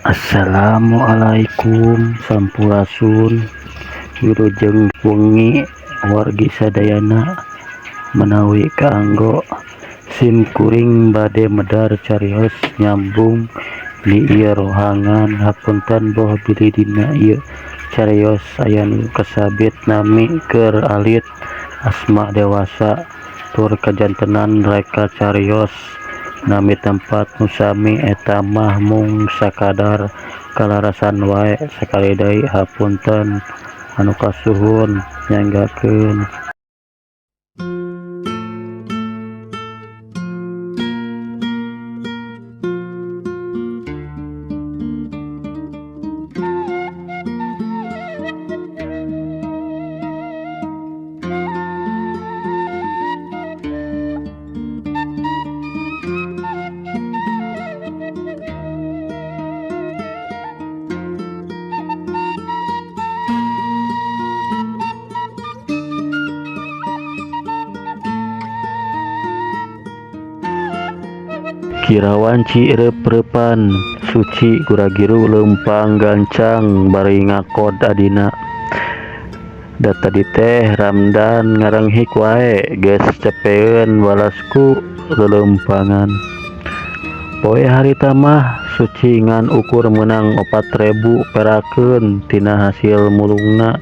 Assalamualaikum Sampurasun Wilujeng wengi wargi sadayana menawi kaanggo simkuring bade medar carios nyambung di ieu rohangan. Hapunten boh bilih dina ieu carios aya nu kasabit nami keur alit asma dewasa tur kajantenan reka carios nami tempat nusami eta mah mung sakadar kalarasan wae sakali deui. Hapunten anu kasuhun nyanggakeun. Kirawan cirep-repan suci guragiru leumpang gancang bari ngakod adina. Da tadi teh Ramdan ngarenghik wae geus cepeun walasku lelempangan. Poe harita mah suci ngan ukur menang 4.000 perakeun tina hasil mulungna.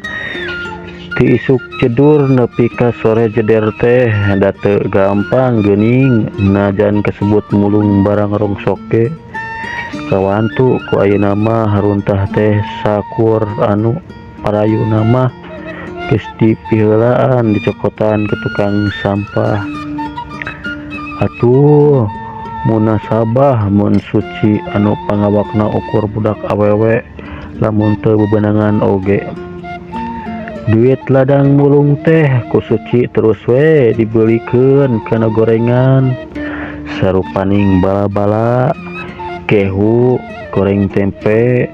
Ti isuk cedur nepi ka sore jeder teh da teu gampang geuning najan kasebut mulung barang rongsok ge. Kawantu ku ayeuna mah haruntah teh sakur anu parayuna mah geus dipiheulaan dicokotan ke tukang sampah. Atuh munasabah mun suci anu pangawakna ukur budak awewe lamun teu bebenangan oge. Duit ladang mulung teh ku suci terus we dibelikeun kana gorengan sarupaning bala-bala, kehu, goreng tempe,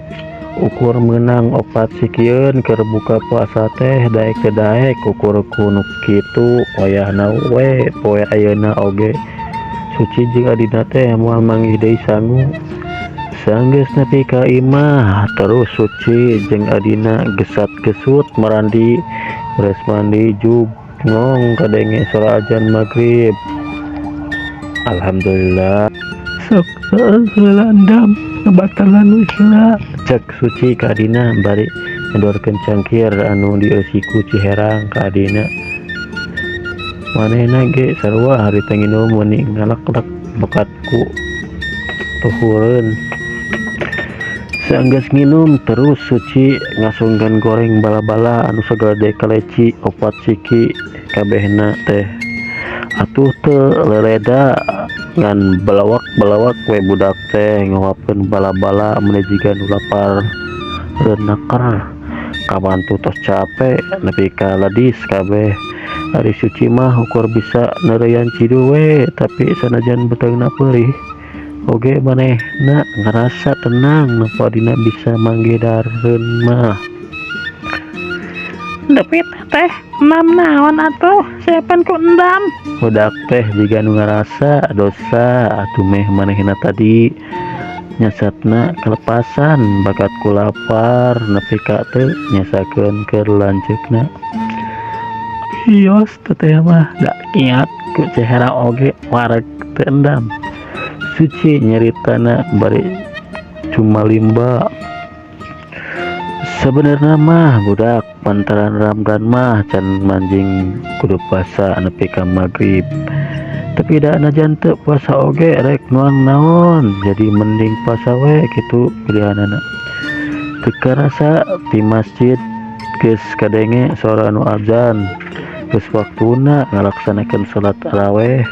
ukur meunang 4 sikieun keur buka puasa teh daek teu daek ukur ku nu kitu wayahna we poe ayeuna oge. Suci jeung adina teh moal manggih deui sangu. Sanggeus nepi ka imah terus suci jeung adina gesat-gesut marandi beres mandi jug ngong kadenge sora ajan magrib. Alhamdulillah sok landam ngabatalan wisna cek suci ka adina bari nyodorkeun cangkir anu dieusiku Ciherang ka adina. Manehna ge sarua harita nginum meuni ngalaklak bakatku tuhureun. Saenggeus nginum terus suci ngasungkeun goreng bala-bala anu sagede kaleci 4 siki kabehna teh. Atuh teu lereda ngan balawak-balawak we budak teh nguapkeun bala-bala mun jiga nu lapar reunaker. Kawantu tos cape nepi ka ladis kabeh. Ari suci mah ukur bisa neureuyan cidu we tapi sanajan beteungna peurih oge manehna ngarasa tenang napa dina bisa manggedareun mah. Depit teh enam naon atuh siapan ku endam. Budak teh jiga nu ngarasa dosa atuh meh manehna tadi nyasatna kelepasan bakat ku lapar nepi ka teu nyasakeun keur lanceukna. Hios teteh mah da kiat ku Cehera oge wareg teu endam. Suci nyeritana bari cumalimba. Sabenerna mah budak pantaran Ramdan mah can manjing kudu puasa nepi ka magrib. Tapi da najan teu puasa oge rek nuang naon jadi mending puasa we kitu pilihanana. Teu karasa ti masjid geus kadenge sora anu adzan geus waktuna ngalaksanakeun salat tarawih.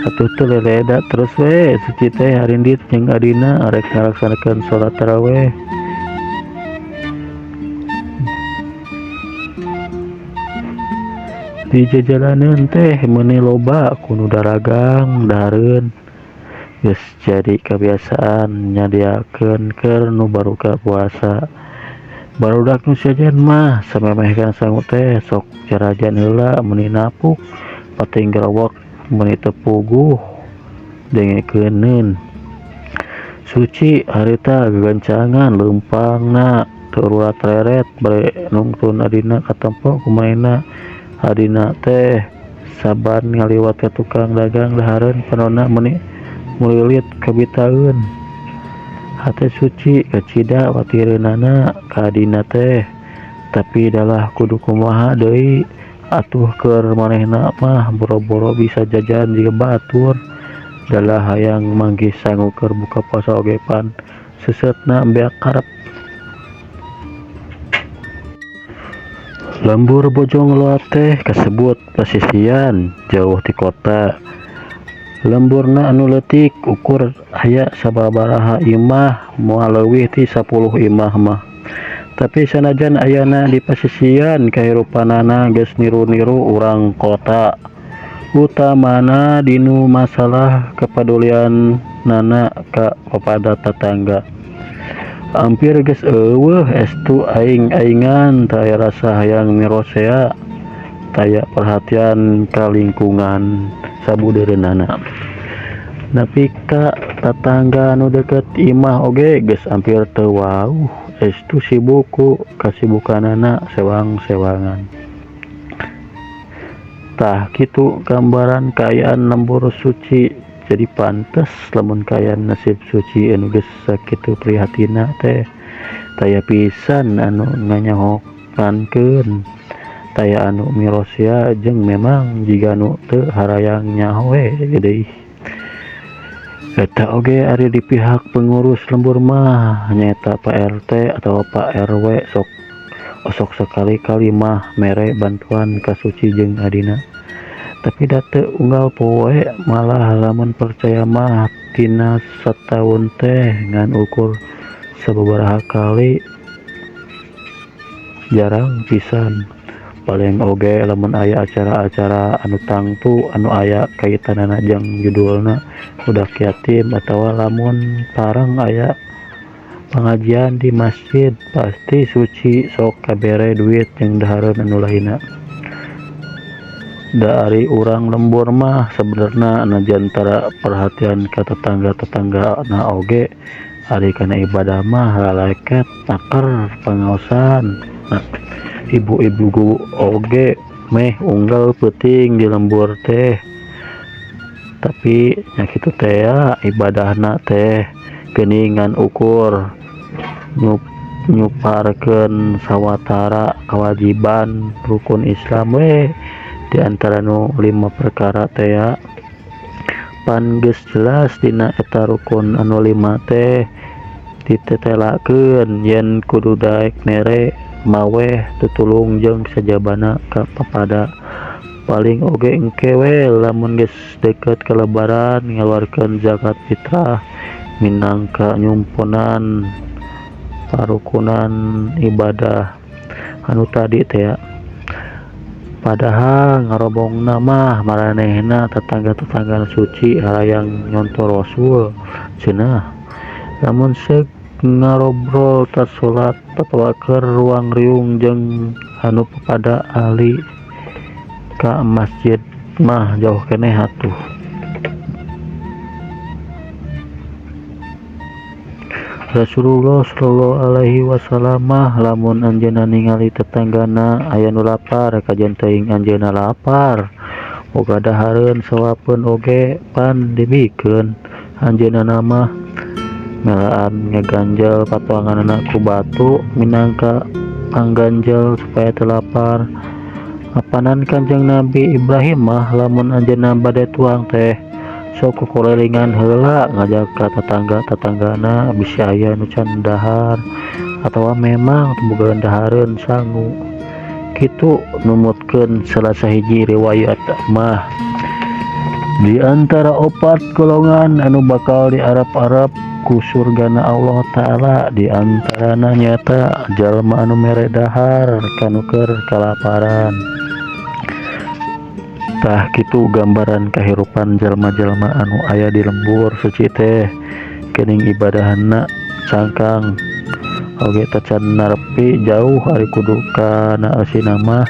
Atuh teu lereda terus we suci teh harindit jeung adina rek ngalaksanakeun salat tarawih. Di jajalaneun teh meuni loba kuno daragang dahareun geus jadi kebiasaan nyadiakeun keur nu baruka puasa. Barudak nu sejen mah samemehkeun sangu teh sok jarajan heula meuni napuk pating gerawak meuni teu puguh dengekeuneun. suci harita gagancangan leumpangna teu urat reret bare nungtun adina katempo kumaina adina teh saban ngaliwat ka tukang dagang dahareun panonna meuni mulilit kabitaeun hate suci kacida watireunana ka adina teh tapi dalah kudu kumaha deui atuh keur manehna mah boro-boro bisa jajan jiga batur dalah hayang manggih sangu keur buka puasa oge pan seuseutna beak karep. Lembur Bojong Loa teh kasebut pasisian jauh ti kota. Lemburna anu leutik ukur aya sababaraha imah moal leuwih ti 10 imah mah. Tapi sanajan ayana di pasisian kahirupanana geus niru-niru urang kota. Utamana dinu masalah kepedulian nana ka kepada tetangga. Hampir geus eueuh estu aing-aingan teu aya rasa hayang mirosea taya perhatian ka lingkungan sabudeureunana. Nepi ka tetangga anu deukeut imah oge geus hampir teu wauh estu sibuk ku kasibukanana sewang-sewangan. Tah kitu gambaran kaayaan lembur suci. Jadi pantes lamun kaayaan nasib suci anu geus sakitu prihatinna teh taya pisan anu nganyahokankeun taya anu mirosea jeung memang jiga anu teu harayang nyaho we deui. Eta oge ari di pihak pengurus lembur mah nyaeta Pak RT atau Pak RW sok sekali-kali mah mere bantuan ka suci jeung adina. Tapi date unggal poe malah lamun percaya mah tina setahun teh ngan ukur sababaraha kali jarang pisan paling oge lamun aya acara-acara anu tangtu anu aya kaitanana jeung judulna budak yatim atawa lamun parang aya pengajian di masjid pasti suci sok kabere duit jeung dahareun anu lainna. Dari urang lembur mah sebenarnya najantara perhatian ke tetangga-tetangga na oge ari kana ibadah mah laleket takar pangaosan. Nah, ibu-ibu oge meh unggal penting di lembur teh tapi nya kitu teh ya ibadahna teh geuningan ukur nyuparkeun sawatara kewajiban rukun Islam we di antara nu 5 perkara teh ya pan geus jelas dina eta rukun anu 5 teh ditetelakeun yen kudu daek mere maweh tutulung jeung sajabana ka papada paling oge engke we lamun geus deukeut ka lebaran ngaluarkeun zakat fitrah minangka nyumpunan parukunan ibadah anu tadi teh ya. Padahal ngarobongna mah maranehna tetangga-tetangga suci harayang nyonto Rasul cenah lamun seuk ngarobrol tas salat atawa keur ruang riung jeung anu pada ahli ka masjid mah jauh keneh atuh. Rasulullah sallallahu alaihi wasallam lamun anjeunna ningali tetanggana aya nu lapar kajian teuing anjeunna lapar boga dahareun sawapeun oge pan dibikeun anjeunna mah melaan ngaganjel patuanganna ku batu minangka pangganjel supaya teu lapar. Apanan Kanjeng Nabi Ibrahim mah lamun anjeunna bade tuang teh sok kukulelingan heula ngajak ka tetangga-tetanggana bisa aya nu can dahar atawa memang tebogaan dahareun sangu kitu numutkeun salah sahiji riwayat mah di antara 4 golongan anu bakal diarep-arep ku surgana Allah Ta'ala di antarana nyata jalma anu mere dahar kanu keur kalaparan. Tah kitu gambaran kahirupan jalma-jalma anu aya di lembur suci teh geuning ibadahna sangkang oge tacan narepi jauh ari kudu kana asina mah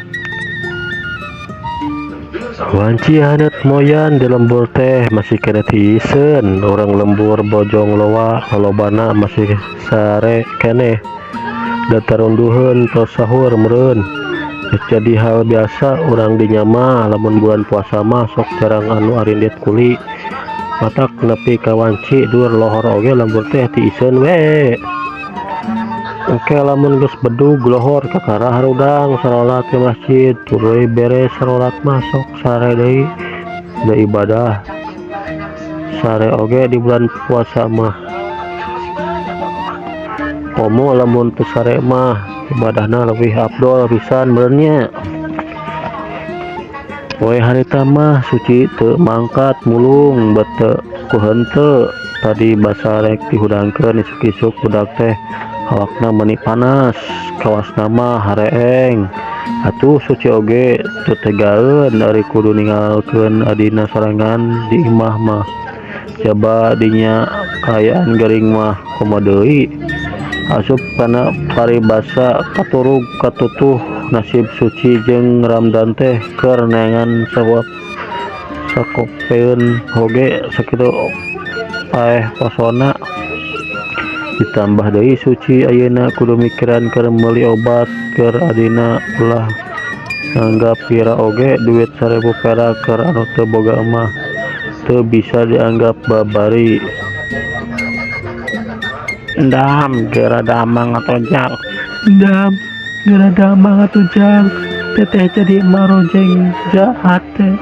Wanci hadat moyan di lembur teh masih kena tiisen orang lembur bojong loa lolobana masih sare kene datar unduhun tos sahur meren jadi hal biasa orang dinyama lamun bulan puasa masuk jarang anu arindet kuli matak nepi kawanci dur lohor oge lembur teh tiisen we oke lamun geus bedug lohor kakarah harudang sarolat ke masjid turui beres sarolat masuk sare deui da ibadah sare oge di bulan puasa mah komo lamun teu sare mah ibadahna lebih afdol pisan benernya we harita mah suci teu mangkat mulung bete ku henteu tadi basa rek dihudangkeun isuk-isuk budak teh awakna meuni panas kawasna mah hareeng atuh suci oge teu tegaeun ari kudu ninggalkeun adina sorangan di imah mah coba dinya kaayaan gering mah komo deui asup kana paribasa katurug katutuh nasib suci jeung Ramdan teh keur neangan sabab sakopeun hoge sakitu paeh posona ditambah deui suci ayeuna kudu mikiran keur meuli obat keur adina ulah nganggap pira oge duit 1000 perak keur anu teu boga mah teu bisa dianggap babari Dam geura damang atau jang. Dam, geura damang atuh jang. Teteh jadi marojeng jahat teh.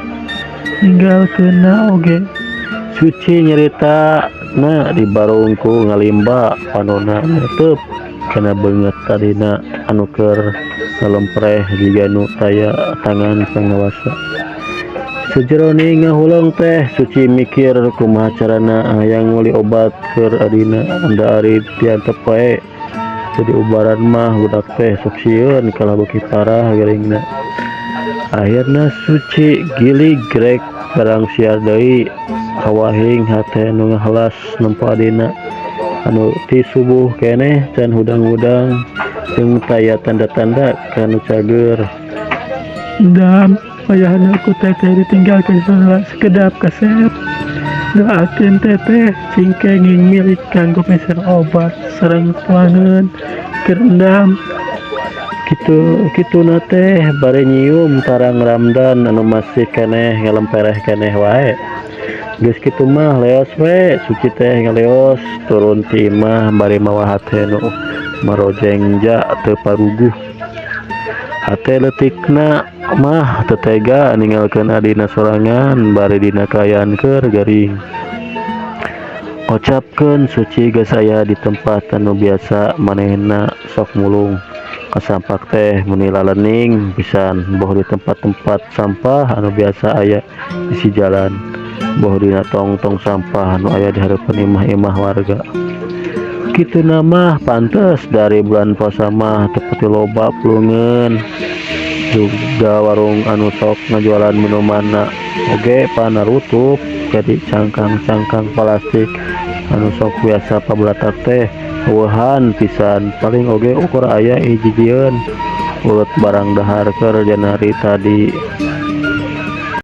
Ninggalkeunna oge. suci nyerita na di barungku ngalimba panona teup kena beungeut tadina anu keur ngalempreh jiga nu taya tangan pangawasa sejeroni ngahuleng teh suci mikir kumaha carana hayang meuli obat keur adina anda ari diantep wae jadi ubaran mah budak teh sok sieun kalah beuki parah geuringna akhirna suci gilig grek barang siar deui kawahing hate nu ngahelas nempo adina anu ti subuh keneh can hudang-hudang jeung taya tanda-tanda kanu cager Dam, ayahna aku teteh ditinggalkeun heula sekedap kasep. Doakeun teteh cingkenging milik kanggo peser obat sareng tuangeun keur endam. Kitu teh bare nyium tarang Ramdan anu masih keneh ngalempereh keneh wae geus kitu mah leos we suci teh ngaleos turun ti imah bari mawa hate nu marojeng ja teu paruguh hate leutikna mah teu tega ninggalkeun adina sorangan bari dina kaayaan keur garing ocapkeun suci geus aya di tempat anu biasa manehna sok mulung kasampak teh muni lalening pisan boh di tempat-tempat sampah anu biasa aya di si jalan boh dina tong-tong sampah anu aya di hareupeun imah-imah warga kitu mah pantes dari bulan puasa mah teu pati loba pulungeun juga warung anu sok ngajualan minumanna oge panarutup jadi cangkang-cangkang plastik anu sok biasa pabulatak teh eueuhan pisan paling oge ukur aya hiji jieun ulet barang dahar keur janari tadi